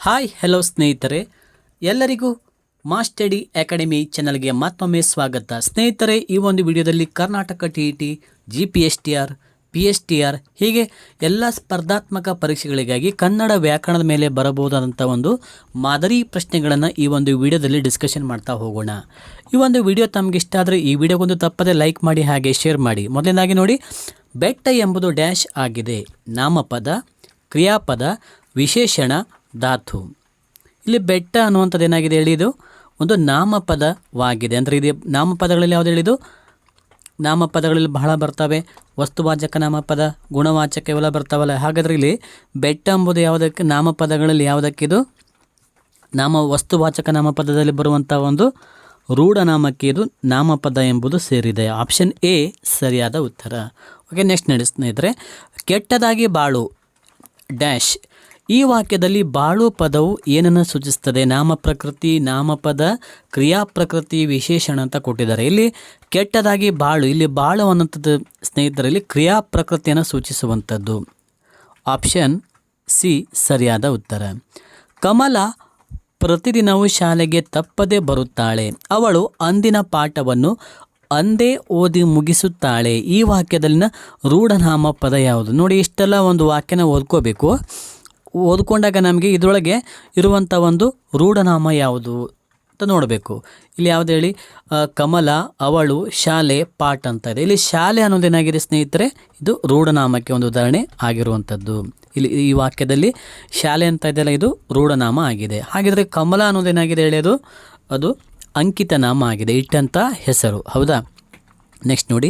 Hi hello ಸ್ನೇಹಿತರೆ, ಎಲ್ಲರಿಗೂ ಮಾಸ್ಟಡಿ academy ಚಾನಲ್ಗೆ ಮತ್ತೊಮ್ಮೆ ಸ್ವಾಗತ. ಸ್ನೇಹಿತರೆ, ಈ ಒಂದು ವಿಡಿಯೋದಲ್ಲಿ ಕರ್ನಾಟಕ TET, GPSTR, PSTR ಹೀಗೆ ಎಲ್ಲ ಸ್ಪರ್ಧಾತ್ಮಕ ಪರೀಕ್ಷೆಗಳಿಗಾಗಿ ಕನ್ನಡ ವ್ಯಾಕರಣದ ಮೇಲೆ ಬರಬಹುದಾದಂಥ ಒಂದು ಮಾದರಿ ಪ್ರಶ್ನೆಗಳನ್ನು ಈ ಒಂದು ವಿಡಿಯೋದಲ್ಲಿ ಡಿಸ್ಕಷನ್ ಮಾಡ್ತಾ ಹೋಗೋಣ. ಈ ಒಂದು ವಿಡಿಯೋ ತಮಗೆ ಇಷ್ಟ ಆದರೆ ಈ ವಿಡಿಯೋಗೊಂದು ತಪ್ಪದೆ ಲೈಕ್ ಮಾಡಿ ಹಾಗೆ ಶೇರ್ ಮಾಡಿ. ಮೊದಲನೇದಾಗಿ ನೋಡಿ, ಬೆಟ್ಟ ಎಂಬುದು ಡ್ಯಾಶ್ ಆಗಿದೆ. ನಾಮಪದ, ಕ್ರಿಯಾಪದ, ವಿಶೇಷಣ, ಧಾತು. ಇಲ್ಲಿ ಬೆಟ್ಟ ಅನ್ನುವಂಥದ್ದು ಏನಾಗಿದೆ ಹೇಳಿ, ಇದು ಒಂದು ನಾಮಪದವಾಗಿದೆ. ಅಂದರೆ ಇದು ನಾಮಪದಗಳಲ್ಲಿ ಯಾವುದು ಹೇಳಿದು, ನಾಮಪದಗಳಲ್ಲಿ ಬಹಳ ಬರ್ತವೆ. ವಸ್ತುವಾಚಕ ನಾಮಪದ, ಗುಣವಾಚಕ ಇವೆಲ್ಲ ಬರ್ತಾವಲ್ಲ. ಹಾಗಾದರೆ ಇಲ್ಲಿ ಬೆಟ್ಟ ಎಂಬುದು ಯಾವುದಕ್ಕೆ, ನಾಮಪದಗಳಲ್ಲಿ ಯಾವುದಕ್ಕಿದು ವಸ್ತುವಾಚಕ ನಾಮಪದದಲ್ಲಿ ಬರುವಂಥ ಒಂದು ರೂಢನಾಮಕ್ಕೆ ಇದು ನಾಮಪದ ಎಂಬುದು ಸೇರಿದೆ. ಆಪ್ಷನ್ ಎ ಸರಿಯಾದ ಉತ್ತರ. ಓಕೆ, ನೆಕ್ಸ್ಟ್ ನೋಡಿ ಸ್ನೇಹಿತರೆ, ಕೆಟ್ಟದಾಗಿ ಬಾಳು ಡ್ಯಾಶ್. ಈ ವಾಕ್ಯದಲ್ಲಿ ಬಾಳು ಪದವು ಏನನ್ನು ಸೂಚಿಸ್ತದೆ? ನಾಮಪ್ರಕೃತಿ, ನಾಮಪದ, ಕ್ರಿಯಾಪ್ರಕೃತಿ, ವಿಶೇಷಣ ಅಂತ ಕೊಟ್ಟಿದ್ದಾರೆ. ಇಲ್ಲಿ ಕೆಟ್ಟದಾಗಿ ಬಾಳು, ಇಲ್ಲಿ ಬಾಳು ಅನ್ನೋಂಥದ್ದು ಸ್ನೇಹಿತರಲ್ಲಿ ಕ್ರಿಯಾಪ್ರಕೃತಿಯನ್ನು ಸೂಚಿಸುವಂಥದ್ದು. ಆಪ್ಷನ್ ಸಿ ಸರಿಯಾದ ಉತ್ತರ. ಕಮಲ ಪ್ರತಿದಿನವೂ ಶಾಲೆಗೆ ತಪ್ಪದೇ ಬರುತ್ತಾಳೆ. ಅವಳು ಅಂದಿನ ಪಾಠವನ್ನು ಅಂದೇ ಓದಿ ಮುಗಿಸುತ್ತಾಳೆ. ಈ ವಾಕ್ಯದಲ್ಲಿನ ರೂಢನಾಮ ಪದ ಯಾವುದು? ನೋಡಿ, ಇಷ್ಟೆಲ್ಲ ಒಂದು ವಾಕ್ಯನ ಓದ್ಕೋಬೇಕು. ಓದ್ಕೊಂಡಾಗ ನಮಗೆ ಇದರೊಳಗೆ ಇರುವಂಥ ಒಂದು ರೂಢನಾಮ ಯಾವುದು ಅಂತ ನೋಡಬೇಕು. ಇಲ್ಲಿ ಯಾವುದು ಹೇಳಿ, ಕಮಲ, ಅವಳು, ಶಾಲೆ, ಪಾಠ ಅಂತ ಇದೆ. ಇಲ್ಲಿ ಶಾಲೆ ಅನ್ನೋದೇನಾಗಿದೆ ಸ್ನೇಹಿತರೆ, ಇದು ರೂಢನಾಮಕ್ಕೆ ಒಂದು ಉದಾಹರಣೆ ಆಗಿರುವಂಥದ್ದು. ಇಲ್ಲಿ ಈ ವಾಕ್ಯದಲ್ಲಿ ಶಾಲೆ ಅಂತ ಇದೆಯಲ್ಲ, ಇದು ರೂಢನಾಮ ಆಗಿದೆ. ಹಾಗಿದ್ರೆ ಕಮಲ ಅನ್ನೋದೇನಾಗಿದೆ ಹೇಳಿ, ಅದು ಅಂಕಿತ ನಾಮ ಆಗಿದೆ, ಇಟ್ಟಂಥ ಹೆಸರು. ಹೌದಾ? ನೆಕ್ಸ್ಟ್ ನೋಡಿ,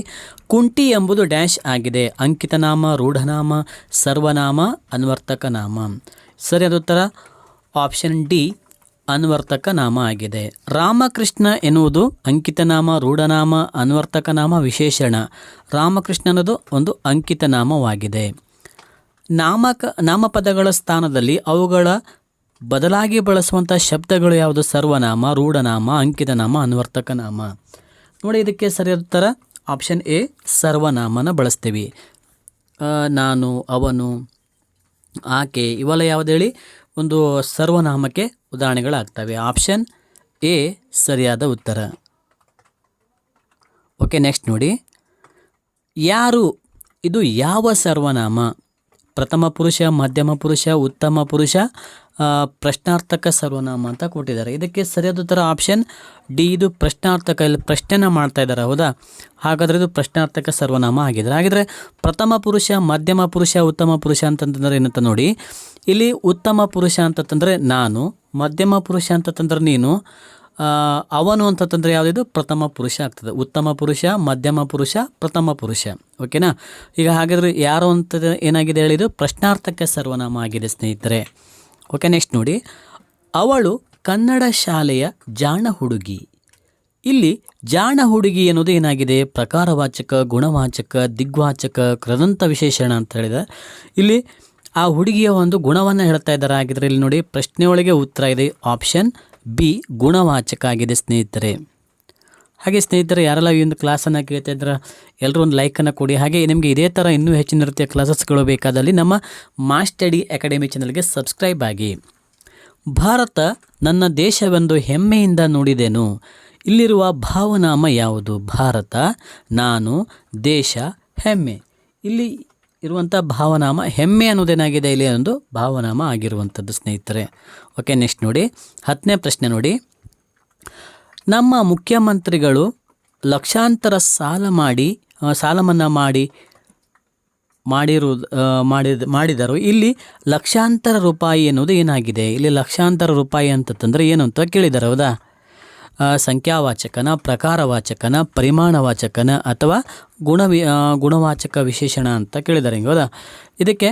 ಕುಂಟಿ ಎಂಬುದು ಡ್ಯಾಶ್ ಆಗಿದೆ. ಅಂಕಿತ ನಾಮ, ರೂಢನಾಮ, ಸರ್ವನಾಮ, ಅನ್ವರ್ತಕ ನಾಮ. ಸರಿಯಾದ ಉತ್ತರ ಆಪ್ಷನ್ ಡಿ ಅನ್ವರ್ತಕ ನಾಮ ಆಗಿದೆ. ರಾಮಕೃಷ್ಣ ಎನ್ನುವುದು ಅಂಕಿತ ನಾಮ, ರೂಢನಾಮ, ಅನ್ವರ್ತಕ ನಾಮ, ವಿಶೇಷಣ. ರಾಮಕೃಷ್ಣ ಅನ್ನೋದು ಒಂದು ಅಂಕಿತ ನಾಮವಾಗಿದೆ. ನಾಮಪದಗಳ ಸ್ಥಾನದಲ್ಲಿ ಅವುಗಳ ಬದಲಾಗಿ ಬಳಸುವಂಥ ಶಬ್ದಗಳು ಯಾವುದು? ಸರ್ವನಾಮ, ರೂಢನಾಮ, ಅಂಕಿತ ನಾಮ, ಅನ್ವರ್ತಕ ನಾಮ. ನೋಡಿ, ಇದಕ್ಕೆ ಸರಿಯಾದ ಉತ್ತರ ಆಪ್ಷನ್ ಎ ಸರ್ವನಾಮನ ಬಳಸ್ತೀವಿ. ನಾನು, ಅವನು, ಆಕೆ ಇವೆಲ್ಲ ಯಾವುದು ಹೇಳಿ ಒಂದು ಸರ್ವನಾಮಕ್ಕೆ ಉದಾಹರಣೆಗಳಾಗ್ತವೆ. ಆಪ್ಷನ್ ಎ ಸರಿಯಾದ ಉತ್ತರ. ಓಕೆ, ನೆಕ್ಸ್ಟ್ ನೋಡಿ, ಯಾರು ಇದು ಯಾವ ಸರ್ವನಾಮ? ಪ್ರಥಮ ಪುರುಷ, ಮಧ್ಯಮ ಪುರುಷ, ಉತ್ತಮ ಪುರುಷ, ಪ್ರಶ್ನಾರ್ಥಕ ಸರ್ವನಾಮ ಅಂತ ಕೊಟ್ಟಿದ್ದಾರೆ. ಇದಕ್ಕೆ ಸರಿಯಾದ ಉತ್ತರ ಆಪ್ಷನ್ ಡಿ, ಇದು ಪ್ರಶ್ನಾರ್ಥಕ. ಇಲ್ಲಿ ಪ್ರಶ್ನೆನ ಮಾಡ್ತಾ ಇದ್ದಾರೆ. ಹೌದಾ? ಹಾಗಾದರೆ ಇದು ಪ್ರಶ್ನಾರ್ಥಕ ಸರ್ವನಾಮ ಆಗಿದ್ರೆ. ಹಾಗಿದ್ರೆ ಪ್ರಥಮ ಪುರುಷ, ಮಧ್ಯಮ ಪುರುಷ, ಉತ್ತಮ ಪುರುಷ ಅಂತಂತಂದ್ರೆ ಏನಂತ ನೋಡಿ. ಇಲ್ಲಿ ಉತ್ತಮ ಪುರುಷ ಅಂತಂದರೆ ನಾನು, ಮಧ್ಯಮ ಪುರುಷ ಅಂತಂದ್ರೆ ನೀನು, ಅವನು ಅಂತಂದರೆ ಯಾವುದಿದು ಪ್ರಥಮ ಪುರುಷ ಆಗ್ತದೆ. ಉತ್ತಮ ಪುರುಷ, ಮಧ್ಯಮ ಪುರುಷ, ಪ್ರಥಮ ಪುರುಷ. ಓಕೆನಾ? ಈಗ ಹಾಗಾದರೆ ಯಾರು ಅಂತ ಏನಾಗಿದೆ ಹೇಳಿದು ಪ್ರಶ್ನಾರ್ಥಕ ಸರ್ವನಾಮ ಆಗಿದೆ ಸ್ನೇಹಿತರೆ. ಓಕೆ, ನೆಕ್ಸ್ಟ್ ನೋಡಿ, ಅವಳು ಕನ್ನಡ ಶಾಲೆಯ ಜಾಣ ಹುಡುಗಿ. ಇಲ್ಲಿ ಜಾಣ ಹುಡುಗಿ ಅನ್ನೋದು ಏನಾಗಿದೆ? ಪ್ರಕಾರವಾಚಕ, ಗುಣವಾಚಕ, ದಿಗ್ವಾಚಕ, ಕೃದಂತ ವಿಶೇಷಣ ಅಂತ ಹೇಳಿದ. ಇಲ್ಲಿ ಆ ಹುಡುಗಿಯ ಒಂದು ಗುಣವನ್ನು ಹೇಳ್ತಾ ಇದ್ದಾರೆ. ಆಗಿದ್ರೆ ಇಲ್ಲಿ ನೋಡಿ, ಪ್ರಶ್ನೆಯೊಳಗೆ ಉತ್ತರ ಇದೆ. ಆಪ್ಷನ್ ಬಿ ಗುಣವಾಚಕ ಆಗಿದೆ ಸ್ನೇಹಿತರೆ. ಹಾಗೆ ಸ್ನೇಹಿತರೆ, ಯಾರೆಲ್ಲ ಈ ಒಂದು ಕ್ಲಾಸನ್ನು ಕೇಳ್ತಾ ಇದ್ರೆ ಎಲ್ಲರೂ ಒಂದು ಲೈಕನ್ನು ಕೊಡಿ. ಹಾಗೆ ನಿಮಗೆ ಇದೇ ಥರ ಇನ್ನೂ ಹೆಚ್ಚಿನ ರೀತಿಯ ಕ್ಲಾಸಸ್ಗಳು ಬೇಕಾದಲ್ಲಿ ನಮ್ಮ ಮಾಸ್ಟಡಿ ಅಕಾಡೆಮಿ ಚಾನಲ್ಗೆ ಸಬ್ಸ್ಕ್ರೈಬ್ ಆಗಿ. ಭಾರತ ನನ್ನ ದೇಶವೆಂದು ಹೆಮ್ಮೆಯಿಂದ ನುಡಿದೆನು. ಇಲ್ಲಿರುವ ಭಾವನಾಮ ಯಾವುದು? ಭಾರತ, ನಾನು, ದೇಶ, ಹೆಮ್ಮೆ. ಇಲ್ಲಿ ಇರುವಂಥ ಭಾವನಾಮ ಹೆಮ್ಮೆ ಅನ್ನೋದೇನಾಗಿದೆ, ಇಲ್ಲಿ ಒಂದು ಭಾವನಾಮ ಆಗಿರುವಂಥದ್ದು ಸ್ನೇಹಿತರೆ. ಓಕೆ, ನೆಕ್ಸ್ಟ್ ನೋಡಿ, 10ನೇ ಪ್ರಶ್ನೆ ನೋಡಿ, ನಮ್ಮ ಮುಖ್ಯಮಂತ್ರಿಗಳು ಲಕ್ಷಾಂತರ ಸಾಲ ಮನ್ನಾ ಮಾಡಿದರು. ಇಲ್ಲಿ ಲಕ್ಷಾಂತರ ರೂಪಾಯಿ ಎನ್ನುವುದು ಏನಾಗಿದೆ? ಇಲ್ಲಿ ಲಕ್ಷಾಂತರ ರೂಪಾಯಿ ಅಂತಂದರೆ ಏನು ಅಂತ ಕೇಳಿದ್ದಾರೆ. ಹೌದಾ? ಸಂಖ್ಯಾವಾಚಕನ, ಪ್ರಕಾರವಾಚಕನ, ಪರಿಮಾಣವಾಚಕನ ಅಥವಾ ಗುಣವಾಚಕ ವಿಶೇಷಣ ಅಂತ ಕೇಳಿದ್ದಾರೆ. ಹಿಂಗೆ ಹೌದಾ? ಇದಕ್ಕೆ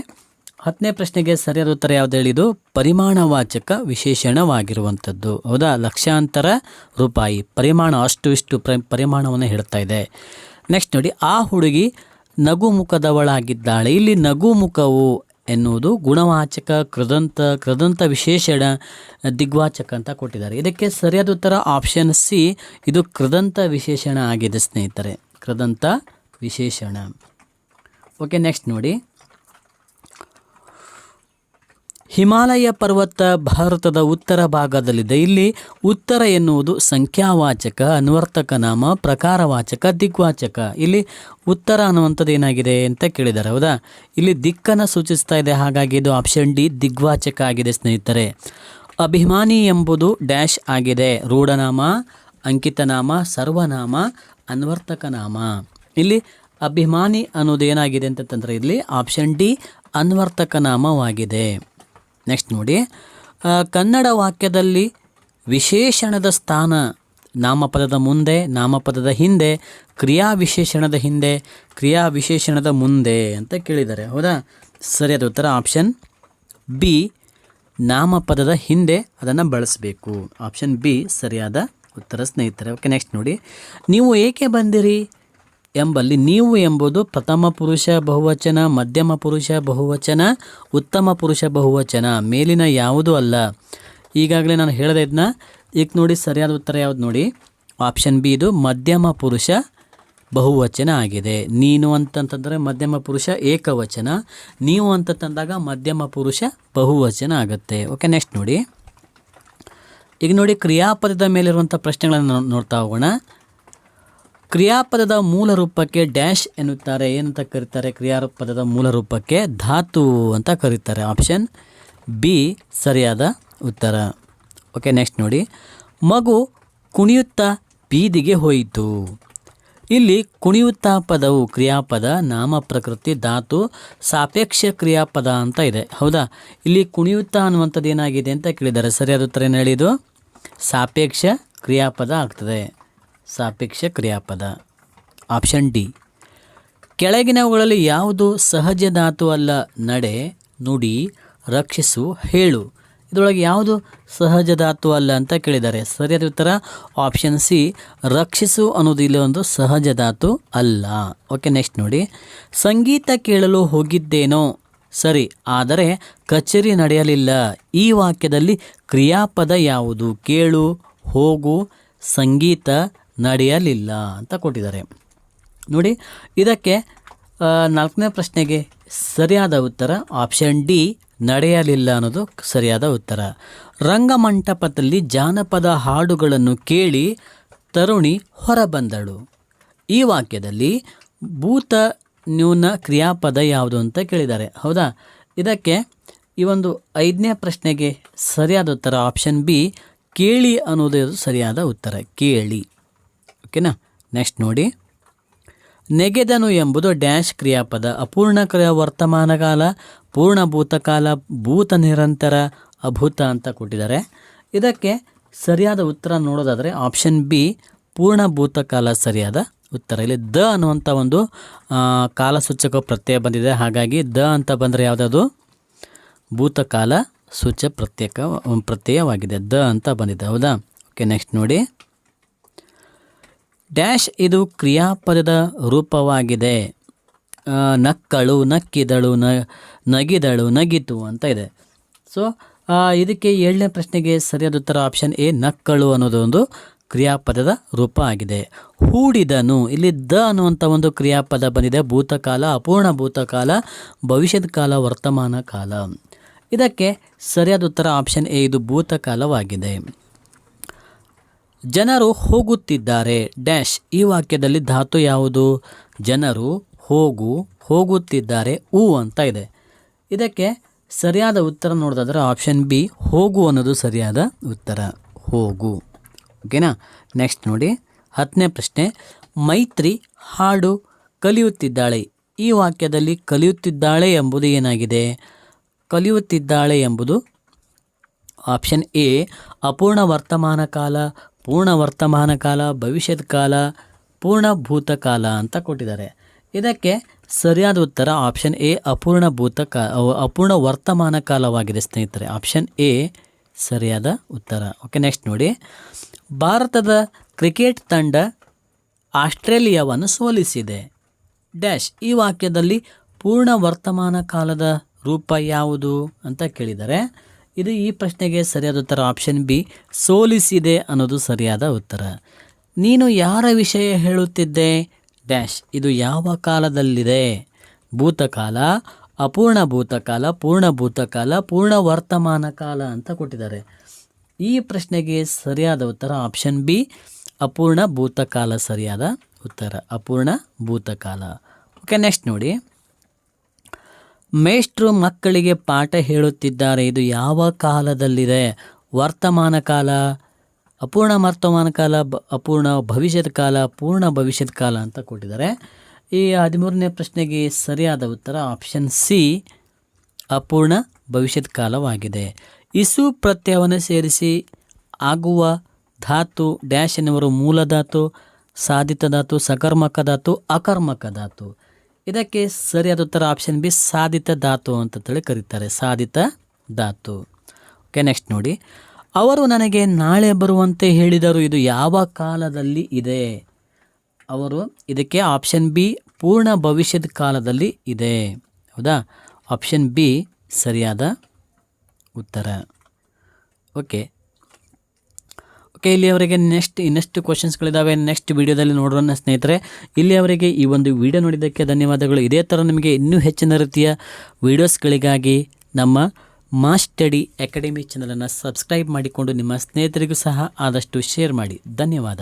10ನೇ ಪ್ರಶ್ನೆಗೆ ಸರಿಯಾದ ಉತ್ತರ ಯಾವುದು ಹೇಳಿದು? ಪರಿಮಾಣವಾಚಕ ವಿಶೇಷಣವಾಗಿರುವಂಥದ್ದು. ಹೌದಾ? ಲಕ್ಷಾಂತರ ರೂಪಾಯಿ ಪರಿಮಾಣ, ಅಷ್ಟು ಇಷ್ಟು ಪರಿಮಾಣವನ್ನು ಹೇಳ್ತಾ ಇದೆ. ನೆಕ್ಸ್ಟ್ ನೋಡಿ, ಆ ಹುಡುಗಿ ನಗುಮುಖದವಳಾಗಿದ್ದಾಳೆ. ಇಲ್ಲಿ ನಗುಮುಖವು ಎನ್ನುವುದು ಗುಣವಾಚಕ, ಕೃದಂತ ವಿಶೇಷಣ, ದಿಗ್ವಾಚಕ ಅಂತ ಕೊಟ್ಟಿದ್ದಾರೆ. ಇದಕ್ಕೆ ಸರಿಯಾದ ಉತ್ತರ ಆಪ್ಷನ್ ಸಿ, ಇದು ಕೃದಂತ ವಿಶೇಷಣ ಆಗಿದೆ ಸ್ನೇಹಿತರೆ. ಕೃದಂತ ವಿಶೇಷಣ. ಓಕೆ, ನೆಕ್ಸ್ಟ್ ನೋಡಿ, ಹಿಮಾಲಯ ಪರ್ವತ ಭಾರತದ ಉತ್ತರ ಭಾಗದಲ್ಲಿದೆ. ಇಲ್ಲಿ ಉತ್ತರ ಎನ್ನುವುದು ಸಂಖ್ಯಾವಾಚಕ, ಅನ್ವರ್ತಕ ನಾಮ, ಪ್ರಕಾರವಾಚಕ, ದಿಗ್ವಾಚಕ. ಇಲ್ಲಿ ಉತ್ತರ ಅನ್ನುವಂಥದ್ದು ಏನಾಗಿದೆ ಅಂತ ಕೇಳಿದ್ದಾರೆ. ಹೌದಾ, ಇಲ್ಲಿ ದಿಕ್ಕನ್ನು ಸೂಚಿಸ್ತಾ ಇದೆ. ಹಾಗಾಗಿ ಇದು ಆಪ್ಷನ್ ಡಿ ದಿಗ್ವಾಚಕ ಆಗಿದೆ ಸ್ನೇಹಿತರೆ. ಅಭಿಮಾನಿ ಎಂಬುದು ಡ್ಯಾಶ್ ಆಗಿದೆ. ರೂಢನಾಮ, ಅಂಕಿತನಾಮ, ಸರ್ವನಾಮ, ಅನ್ವರ್ತಕ ನಾಮ. ಇಲ್ಲಿ ಅಭಿಮಾನಿ ಅನ್ನೋದು ಏನಾಗಿದೆ ಅಂತಂದರೆ ಇಲ್ಲಿ ಆಪ್ಷನ್ ಡಿ ಅನ್ವರ್ತಕ ನಾಮವಾಗಿದೆ. ನೆಕ್ಸ್ಟ್ ನೋಡಿ, ಕನ್ನಡ ವಾಕ್ಯದಲ್ಲಿ ವಿಶೇಷಣದ ಸ್ಥಾನ ನಾಮಪದದ ಮುಂದೆ, ನಾಮಪದದ ಹಿಂದೆ, ಕ್ರಿಯಾವಿಶೇಷಣದ ಹಿಂದೆ, ಕ್ರಿಯಾವಿಶೇಷಣದ ಮುಂದೆ ಅಂತ ಕೇಳಿದ್ದಾರೆ. ಹೌದಾ, ಸರಿಯಾದ ಉತ್ತರ ಆಪ್ಷನ್ ಬಿ ನಾಮಪದದ ಹಿಂದೆ ಅದನ್ನು ಬಳಸಬೇಕು. ಆಪ್ಷನ್ ಬಿ ಸರಿಯಾದ ಉತ್ತರ ಸ್ನೇಹಿತರೆ. ಓಕೆ, ನೆಕ್ಸ್ಟ್ ನೋಡಿ, ನೀವು ಏಕೆ ಬಂದಿರಿ ಎಂಬಲ್ಲಿ ನೀವು ಎಂಬುದು ಪ್ರಥಮ ಪುರುಷ ಬಹುವಚನ, ಮಧ್ಯಮ ಪುರುಷ ಬಹುವಚನ, ಉತ್ತಮ ಪುರುಷ ಬಹುವಚನ, ಮೇಲಿನ ಯಾವುದೂ ಅಲ್ಲ. ಈಗಾಗಲೇ ನಾನು ಹೇಳಿದೆ ಇದನ್ನ. ಈಗ ನೋಡಿ ಸರಿಯಾದ ಉತ್ತರ ಯಾವುದು ನೋಡಿ, ಆಪ್ಷನ್ ಬಿ ಇದು ಮಧ್ಯಮ ಪುರುಷ ಬಹುವಚನ ಆಗಿದೆ. ನೀನು ಅಂತಂತಂದರೆ ಮಧ್ಯಮ ಪುರುಷ ಏಕವಚನ, ನೀವು ಅಂತ ತಂದಾಗ ಮಧ್ಯಮ ಪುರುಷ ಬಹುವಚನ ಆಗುತ್ತೆ. ಓಕೆ, ನೆಕ್ಸ್ಟ್ ನೋಡಿ, ಈಗ ನೋಡಿ ಕ್ರಿಯಾಪದದ ಮೇಲಿರುವಂಥ ಪ್ರಶ್ನೆಗಳನ್ನು ನೋಡ್ತಾ ಹೋಗೋಣ. ಕ್ರಿಯಾಪದದ ಮೂಲ ರೂಪಕ್ಕೆ ಡ್ಯಾಶ್ ಎನ್ನುತ್ತಾರೆ. ಏನಂತ ಕರೀತಾರೆ? ಕ್ರಿಯಾಪದದ ಮೂಲ ರೂಪಕ್ಕೆ ಧಾತು ಅಂತ ಕರೀತಾರೆ. ಆಪ್ಷನ್ ಬಿ ಸರಿಯಾದ ಉತ್ತರ. ಓಕೆ, ನೆಕ್ಸ್ಟ್ ನೋಡಿ, ಮಗು ಕುಣಿಯುತ್ತಾ ಬೀದಿಗೆ ಹೋಯಿತು. ಇಲ್ಲಿ ಕುಣಿಯುತ್ತಾ ಪದವು ಕ್ರಿಯಾಪದ, ನಾಮ ಪ್ರಕೃತಿ, ಧಾತು, ಸಾಪೇಕ್ಷ ಕ್ರಿಯಾಪದ ಅಂತ ಇದೆ. ಹೌದಾ, ಇಲ್ಲಿ ಕುಣಿಯುತ್ತಾ ಅನ್ನುವಂಥದ್ದು ಏನಾಗಿದೆ ಅಂತ ಕೇಳಿದ್ದಾರೆ. ಸರಿಯಾದ ಉತ್ತರ ಏನು ಹೇಳಿದು? ಸಾಪೇಕ್ಷ ಕ್ರಿಯಾಪದ ಆಗ್ತದೆ. ಸಾಪೇಕ್ಷ ಕ್ರಿಯಾಪದ ಆಪ್ಷನ್ ಡಿ. ಕೆಳಗಿನವುಗಳಲ್ಲಿ ಯಾವುದು ಸಹಜ ಧಾತು ಅಲ್ಲ? ನಡೆ, ನುಡಿ, ರಕ್ಷಿಸು, ಹೇಳು. ಇದರೊಳಗೆ ಯಾವುದು ಸಹಜ ಧಾತು ಅಲ್ಲ ಅಂತ ಕೇಳಿದ್ದಾರೆ. ಸರಿಯಾದ ಉತ್ತರ ಆಪ್ಷನ್ ಸಿ ರಕ್ಷಿಸು ಅನ್ನೋದು ಇಲ್ಲಿ ಒಂದು ಸಹಜ ಧಾತು ಅಲ್ಲ. ಓಕೆ, ನೆಕ್ಸ್ಟ್ ನೋಡಿ, ಸಂಗೀತ ಕೇಳಲು ಹೋಗಿದ್ದೇನೋ ಸರಿ, ಆದರೆ ಕಚೇರಿ ನಡೆಯಲಿಲ್ಲ. ಈ ವಾಕ್ಯದಲ್ಲಿ ಕ್ರಿಯಾಪದ ಯಾವುದು? ಕೇಳು, ಹೋಗು, ಸಂಗೀತ, ನಡೆಯಲಿಲ್ಲ ಅಂತ ಕೊಟ್ಟಿದ್ದಾರೆ. ನೋಡಿ, ಇದಕ್ಕೆ 4ನೇ ಪ್ರಶ್ನೆಗೆ ಸರಿಯಾದ ಉತ್ತರ ಆಪ್ಷನ್ ಡಿ ನಡೆಯಲಿಲ್ಲ ಅನ್ನೋದು ಸರಿಯಾದ ಉತ್ತರ. ರಂಗಮಂಟಪದಲ್ಲಿ ಜಾನಪದ ಹಾಡುಗಳನ್ನು ಕೇಳಿ ತರುಣಿ ಹೊರಬಂದಳು. ಈ ವಾಕ್ಯದಲ್ಲಿ ಭೂತ ನ್ಯೂನ ಕ್ರಿಯಾಪದ ಯಾವುದು ಅಂತ ಕೇಳಿದ್ದಾರೆ. ಹೌದಾ, ಇದಕ್ಕೆ ಈ ಒಂದು 5ನೇ ಪ್ರಶ್ನೆಗೆ ಸರಿಯಾದ ಉತ್ತರ ಆಪ್ಷನ್ ಬಿ ಕೇಳಿ ಅನ್ನೋದು ಸರಿಯಾದ ಉತ್ತರ. ಕೇಳಿ. ಓಕೆನಾ, ನೆಕ್ಸ್ಟ್ ನೋಡಿ, ನೆಗೆದನು ಎಂಬುದು ಡ್ಯಾಶ್ ಕ್ರಿಯಾಪದ. ಅಪೂರ್ಣ ಕ್ರಿಯಾ ವರ್ತಮಾನ ಕಾಲ, ಪೂರ್ಣ ಭೂತಕಾಲ, ಭೂತ ನಿರಂತರ, ಅಭೂತ ಅಂತ ಕೊಟ್ಟಿದ್ದಾರೆ. ಇದಕ್ಕೆ ಸರಿಯಾದ ಉತ್ತರ ನೋಡೋದಾದರೆ ಆಪ್ಷನ್ ಬಿ ಪೂರ್ಣ ಭೂತಕಾಲ ಸರಿಯಾದ ಉತ್ತರ. ಇಲ್ಲಿ ದ ಅನ್ನುವಂಥ ಒಂದು ಕಾಲಸೂಚಕ ಪ್ರತ್ಯಯ ಬಂದಿದೆ. ಹಾಗಾಗಿ ದ ಅಂತ ಬಂದರೆ ಯಾವುದದು? ಭೂತಕಾಲ ಸೂಚ ಪ್ರತ್ಯಯವಾಗಿದೆ. ದ ಅಂತ ಬಂದಿದೆ. ಹೌದಾ, ಓಕೆ, ನೆಕ್ಸ್ಟ್ ನೋಡಿ, ಡ್ಯಾಶ್ ಇದು ಕ್ರಿಯಾಪದದ ರೂಪವಾಗಿದೆ. ನಕ್ಕಳು, ನಕ್ಕಿದಳು, ನಗಿದಳು, ನಗಿತು ಅಂತ ಇದೆ. ಸೊ ಇದಕ್ಕೆ 7ನೇ ಪ್ರಶ್ನೆಗೆ ಸರಿಯಾದ ಉತ್ತರ ಆಪ್ಷನ್ ಎ ನಕ್ಕಳು ಅನ್ನೋದು ಒಂದು ಕ್ರಿಯಾಪದದ ರೂಪ ಆಗಿದೆ. ಹೂಡಿದನು, ಇಲ್ಲಿ ದ ಅನ್ನುವಂಥ ಒಂದು ಕ್ರಿಯಾಪದ ಬಂದಿದೆ. ಭೂತಕಾಲ, ಅಪೂರ್ಣ ಭೂತಕಾಲ, ಭವಿಷ್ಯದ ಕಾಲ, ವರ್ತಮಾನ ಕಾಲ. ಇದಕ್ಕೆ ಸರಿಯಾದ ಉತ್ತರ ಆಪ್ಷನ್ ಎ ಇದು ಭೂತಕಾಲವಾಗಿದೆ. ಜನರು ಹೋಗುತ್ತಿದ್ದಾರೆ ಡ್ಯಾಶ್. ಈ ವಾಕ್ಯದಲ್ಲಿ ಧಾತು ಯಾವುದು? ಜನರು, ಹೋಗು, ಹೋಗುತ್ತಿದ್ದಾರೆ, ಅಂತ ಇದೆ. ಇದಕ್ಕೆ ಸರಿಯಾದ ಉತ್ತರ ನೋಡೋದಾದ್ರೆ ಆಪ್ಷನ್ ಬಿ ಹೋಗು ಅನ್ನೋದು ಸರಿಯಾದ ಉತ್ತರ. ಹೋಗು. ಓಕೆನಾ, ನೆಕ್ಸ್ಟ್ ನೋಡಿ 10ನೇ ಪ್ರಶ್ನೆ, ಮೈತ್ರಿ ಹಾಡು ಕಲಿಯುತ್ತಿದ್ದಾಳೆ. ಈ ವಾಕ್ಯದಲ್ಲಿ ಕಲಿಯುತ್ತಿದ್ದಾಳೆ ಎಂಬುದು ಏನಾಗಿದೆ? ಕಲಿಯುತ್ತಿದ್ದಾಳೆ ಎಂಬುದು ಆಪ್ಷನ್ ಎ ಅಪೂರ್ಣ ವರ್ತಮಾನ ಕಾಲ, ಪೂರ್ಣ ವರ್ತಮಾನ ಕಾಲ, ಭವಿಷ್ಯದ ಕಾಲ, ಪೂರ್ಣ ಭೂತಕಾಲ ಅಂತ ಕೊಟ್ಟಿದ್ದಾರೆ. ಇದಕ್ಕೆ ಸರಿಯಾದ ಉತ್ತರ ಆಪ್ಷನ್ ಎ ಅಪೂರ್ಣ ವರ್ತಮಾನ ಕಾಲವಾಗಿದೆ ಸ್ನೇಹಿತರೆ. ಆಪ್ಷನ್ ಎ ಸರಿಯಾದ ಉತ್ತರ. ಓಕೆ, ನೆಕ್ಸ್ಟ್ ನೋಡಿ, ಭಾರತದ ಕ್ರಿಕೆಟ್ ತಂಡ ಆಸ್ಟ್ರೇಲಿಯಾವನ್ನು ಸೋಲಿಸಿದೆ ಡ್ಯಾಶ್. ಈ ವಾಕ್ಯದಲ್ಲಿ ಪೂರ್ಣ ವರ್ತಮಾನ ಕಾಲದ ರೂಪ ಯಾವುದು ಅಂತ ಕೇಳಿದ್ದಾರೆ. ಇದು ಈ ಪ್ರಶ್ನೆಗೆ ಸರಿಯಾದ ಉತ್ತರ ಆಪ್ಷನ್ ಬಿ ಸೋಲಿಸಿದೆ ಅನ್ನೋದು ಸರಿಯಾದ ಉತ್ತರ. ನೀನು ಯಾರ ವಿಷಯ ಹೇಳುತ್ತಿದ್ದೆ ಡ್ಯಾಶ್. ಇದು ಯಾವ ಕಾಲದಲ್ಲಿದೆ? ಭೂತಕಾಲ, ಅಪೂರ್ಣ ಭೂತಕಾಲ, ಪೂರ್ಣ ಭೂತಕಾಲ, ಪೂರ್ಣ ವರ್ತಮಾನ ಕಾಲ ಅಂತ ಕೊಟ್ಟಿದ್ದಾರೆ. ಈ ಪ್ರಶ್ನೆಗೆ ಸರಿಯಾದ ಉತ್ತರ ಆಪ್ಷನ್ ಬಿ, ಅಪೂರ್ಣ ಭೂತಕಾಲ ಸರಿಯಾದ ಉತ್ತರ, ಅಪೂರ್ಣ ಭೂತಕಾಲ. ಓಕೆ, ನೆಕ್ಸ್ಟ್ ನೋಡಿ, ಮೇಷ್ಟ್ರು ಮಕ್ಕಳಿಗೆ ಪಾಠ ಹೇಳುತ್ತಿದ್ದಾರೆ, ಇದು ಯಾವ ಕಾಲದಲ್ಲಿದೆ? ವರ್ತಮಾನ ಕಾಲ, ಅಪೂರ್ಣ ವರ್ತಮಾನ ಕಾಲ, ಅಪೂರ್ಣ ಭವಿಷ್ಯದ ಕಾಲ, ಪೂರ್ಣ ಭವಿಷ್ಯದ ಕಾಲ ಅಂತ ಕೊಟ್ಟಿದ್ದಾರೆ. ಈ 13ನೇ ಪ್ರಶ್ನೆಗೆ ಸರಿಯಾದ ಉತ್ತರ ಆಪ್ಷನ್ ಸಿ, ಅಪೂರ್ಣ ಭವಿಷ್ಯದ ಕಾಲವಾಗಿದೆ. ಇಸು ಪ್ರತ್ಯಯವನ್ನು ಸೇರಿಸಿ ಆಗುವ ಧಾತು ಡ್ಯಾಶ್ ಎನ್ನುವರು ಮೂಲಧಾತು, ಸಾಧಿತ ಧಾತು, ಸಕರ್ಮಕ ಧಾತು, ಅಕರ್ಮಕ ಧಾತು. ಇದಕ್ಕೆ ಸರಿಯಾದ ಉತ್ತರ ಆಪ್ಷನ್ ಬಿ, ಸಾಧಿತ ಧಾತು ಅಂತೇಳಿ ಕರೀತಾರೆ, ಸಾಧಿತ ಧಾತು. ಓಕೆ, ನೆಕ್ಸ್ಟ್ ನೋಡಿ, ಅವರು ನನಗೆ ನಾಳೆ ಬರುವಂತೆ ಹೇಳಿದರು, ಇದು ಯಾವ ಕಾಲದಲ್ಲಿ ಇದೆ? ಅವರು, ಇದಕ್ಕೆ ಆಪ್ಷನ್ ಬಿ, ಪೂರ್ಣ ಭವಿಷ್ಯದ ಕಾಲದಲ್ಲಿ ಇದೆ. ಹೌದಾ? ಆಪ್ಷನ್ ಬಿ ಸರಿಯಾದ ಉತ್ತರ. ಓಕೆ, ಇಲ್ಲಿಯವರೆಗೆ ಇನ್ನಷ್ಟು ಕ್ವಶನ್ಸ್ಗಳಿದ್ದಾವೆ, ನೆಕ್ಸ್ಟ್ ವಿಡಿಯೋದಲ್ಲಿ ನೋಡೋಣ ಸ್ನೇಹಿತರೆ. ಇಲ್ಲಿಯವರೆಗೆ ಈ ಒಂದು ವಿಡಿಯೋ ನೋಡಿದ್ದಕ್ಕೆ ಧನ್ಯವಾದಗಳು. ಇದೇ ಥರ ನಿಮಗೆ ಇನ್ನೂ ಹೆಚ್ಚಿನ ರೀತಿಯ ವೀಡಿಯೋಸ್ಗಳಿಗಾಗಿ ನಮ್ಮ ಮಾಸ್ ಸ್ಟಡಿ ಅಕಾಡೆಮಿ ಚಾನಲನ್ನು ಸಬ್ಸ್ಕ್ರೈಬ್ ಮಾಡಿಕೊಂಡು ನಿಮ್ಮ ಸ್ನೇಹಿತರಿಗೂ ಸಹ ಆದಷ್ಟು ಶೇರ್ ಮಾಡಿ. ಧನ್ಯವಾದ.